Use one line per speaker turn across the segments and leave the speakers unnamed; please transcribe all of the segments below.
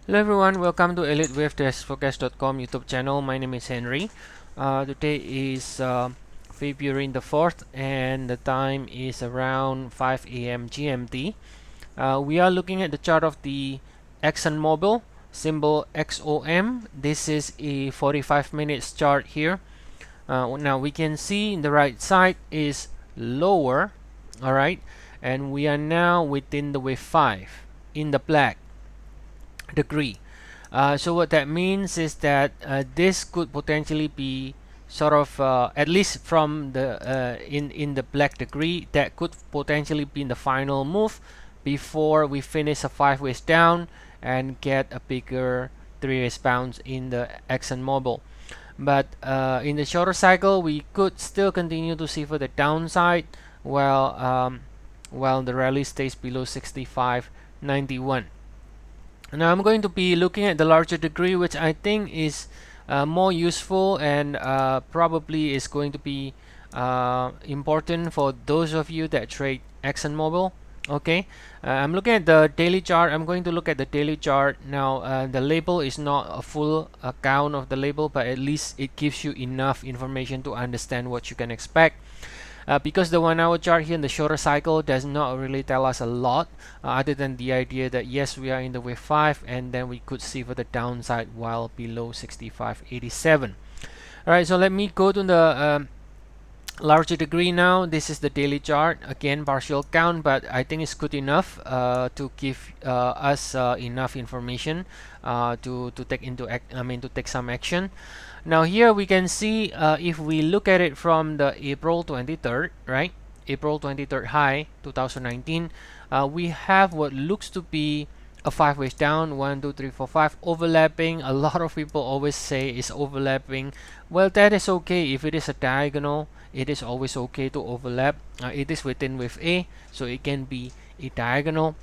Hello everyone, welcome to Elliott Wave Forecast.com YouTube channel. My name is Henry. Today is February the 4th and the time is around 5 a.m. GMT. We are looking at the chart of the Exxon Mobil, symbol XOM. This is a 45 minutes chart here. Now we can see in the right side is lower, alright, and we are now within the wave 5 in the black degree. So what that means is that this could potentially be sort of at least from the in the black degree, that could potentially be in the final move before we finish a 5 ways down and get a bigger 3 ways bounce in the Exxon Mobil. But in the shorter cycle, we could still continue to see for the downside while the rally stays below 65.91. Now I'm going to be looking at the larger degree, which I think is more useful and probably is going to be important for those of you that trade Exxon Mobil. Okay, I'm looking at the daily chart. I'm going to look at the daily chart now. The label is not a full account of the label, but at least it gives you enough information to understand what you can expect. Because the 1 hour chart here in the shorter cycle does not really tell us a lot other than the idea that yes, we are in the wave 5 and then we could see for the downside while below 65.87. Alright, so let me go to the larger degree now. This is the daily chart, again partial count, but I think it's good enough to give us enough information to take to take some action. Now here we can see if we look at it from the April 23rd, right? April 23rd high 2019, we have what looks to be a 5 ways down, 1 2 3 4 5 overlapping. A lot of people always say it's overlapping. Well, that is okay. If it is a diagonal, it is always okay to overlap. It is within wave A, so it can be a diagonal.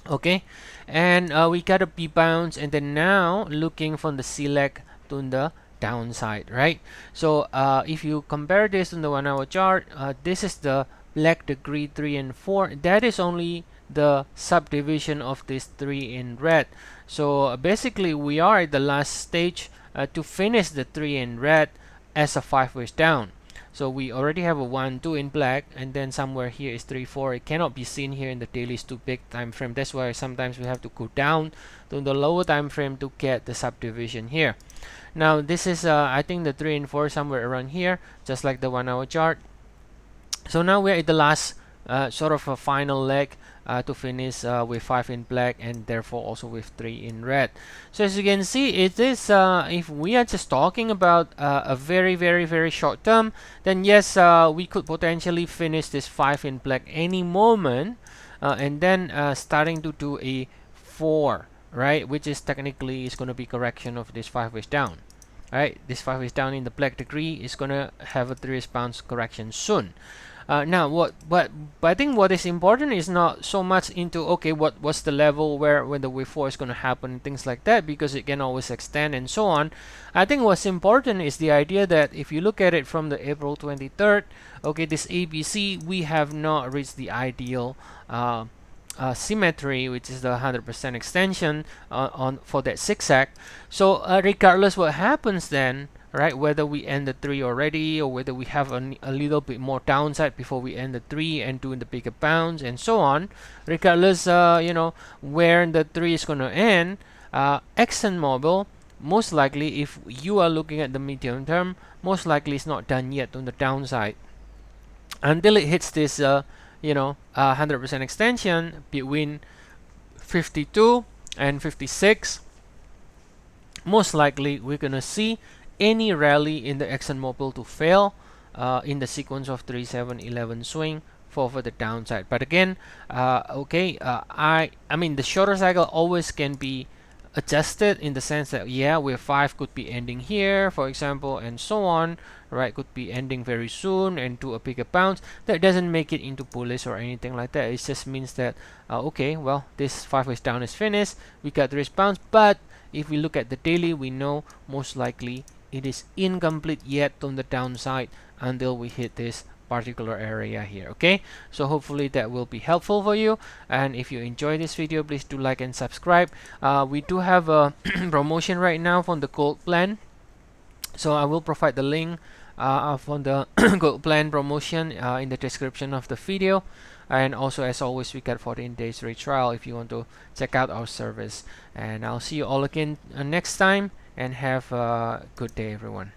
Okay, and we got a B bounce, and then now looking from the select to the downside, right? So if you compare this to the 1 hour chart, this is the black degree 3 and 4. That is only the subdivision of this 3 in red. So basically we are at the last stage to finish the 3 in red as a 5 ways down. So we already have a 1 2 in black, and then somewhere here is 3 4. It cannot be seen here in the daily, is too big time frame. That's why sometimes we have to go down to the lower time frame to get the subdivision here. Now this is I think the 3 and 4 somewhere around here, just like the 1 hour chart. So now we're at the last sort of a final leg to finish with 5 in black and therefore also with 3 in red. So as you can see, it is if we are just talking about a very short term, then yes, we could potentially finish this 5 in black any moment, and then starting to do a 4, right, which is technically is going to be correction of this 5 ways down. Right, this 5 ways down in the black degree is gonna have a 3 ways bounce correction soon. Now, but I think what is important is not so much into okay, what's the level where when the wave 4 is gonna happen and things like that, because it can always extend and so on. I think what's important is the idea that if you look at it from the April 23rd, okay, this ABC, we have not reached the ideal symmetry, which is the 100% extension on for that zigzag. So regardless what happens then, right, whether we end the 3 already or whether we have a little bit more downside before we end the 3 and doing the bigger bounce and so on, regardless where the 3 is going to end, Exxon Mobil most likely, if you are looking at the medium term, most likely it's not done yet on the downside until it hits this 100% extension between 52 and 56. Most likely we're gonna see any rally in the Exxon Mobil to fail in the sequence of 3 7 11 swing for the downside. But again, I mean the shorter cycle always can be adjusted in the sense that yeah, wave 5 could be ending here, for example, and so on, right? Could be ending very soon and do a bigger bounce. That doesn't make it into bullish or anything like that. It just means that okay, well, this 5 ways down is finished, we got this bounce. But if we look at the daily, we know most likely it is incomplete yet on the downside until we hit this particular area here. Okay, so hopefully that will be helpful for you, and if you enjoy this video, please do like and subscribe. We do have a promotion right now from the gold plan, so I will provide the link from the gold plan promotion in the description of the video. And also, as always, we got 14 days free trial if you want to check out our service. And I'll see you all again next time, and have a good day, everyone.